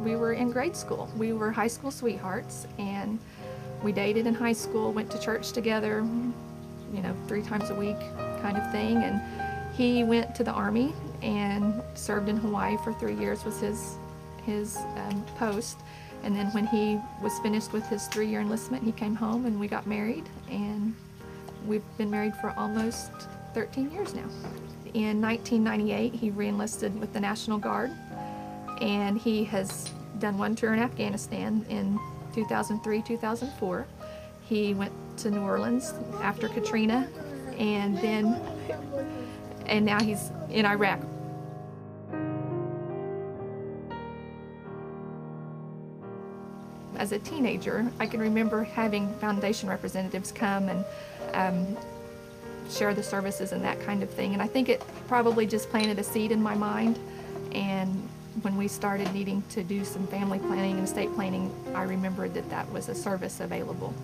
we were in grade school. We were high school sweethearts, and we dated in high school, went to church together, 3 times a week kind of thing. And he went to the Army and served in Hawaii for 3 years, was his post. And then when he was finished with his 3-year enlistment, he came home and we got married, and we've been married for almost 13 years now. In 1998, he re-enlisted with the National Guard, and he has done 1 tour in Afghanistan in 2003, 2004. He went to New Orleans after Katrina, and now he's in Iraq. As a teenager, I can remember having foundation representatives come and share the services and that kind of thing. And I think it probably just planted a seed in my mind. And when we started needing to do some family planning and estate planning, I remembered that that was a service available.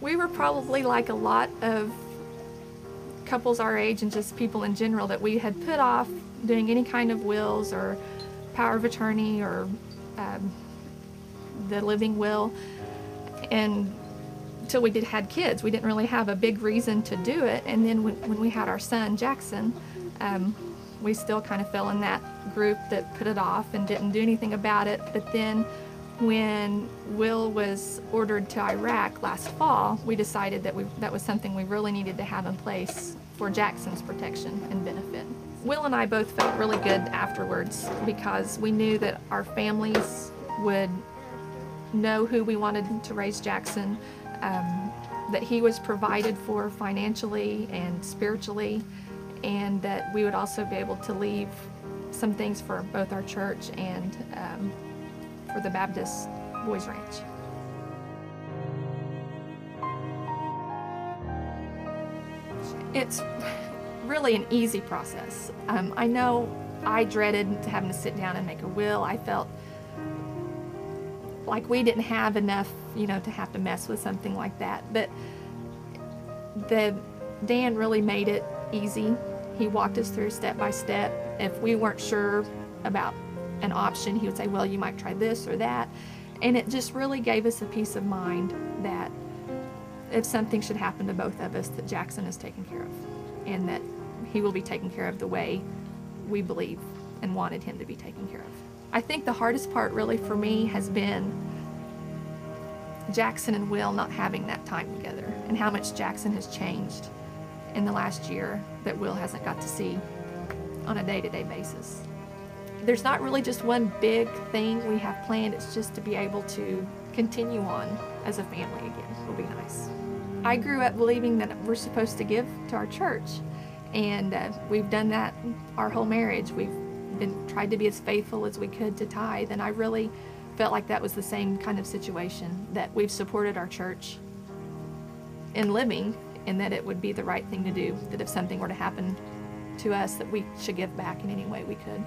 We were probably like a lot of couples our age and just people in general, that we had put off doing any kind of wills or power of attorney or the living will, and until we had kids. We didn't really have a big reason to do it. And then when we had our son, Jackson, we still kind of fell in that group that put it off and didn't do anything about it. But then when Will was ordered to Iraq last fall, we decided that that was something we really needed to have in place for Jackson's protection and benefit. Will and I both felt really good afterwards, because we knew that our families would know who we wanted to raise Jackson, that he was provided for financially and spiritually, and that we would also be able to leave some things for both our church and for the Baptist Boys Ranch. It's really an easy process. I know I dreaded having to sit down and make a will. I felt like we didn't have enough, to have to mess with something like that. But Dan really made it easy. He walked us through step by step. If we weren't sure about an option, he would say, well, you might try this or that. And it just really gave us a peace of mind that if something should happen to both of us, that Jackson is taken care of, and that he will be taken care of the way we believe and wanted him to be taken care of. I think the hardest part really for me has been Jackson and Will not having that time together, and how much Jackson has changed in the last year that Will hasn't got to see on a day-to-day basis. There's not really just one big thing we have planned. It's just to be able to continue on as a family again will be nice. I grew up believing that we're supposed to give to our church, and we've done that our whole marriage. We've tried to be as faithful as we could to tithe, and I really felt like that was the same kind of situation, that we've supported our church in living, and that it would be the right thing to do, that if something were to happen to us, that we should give back in any way we could.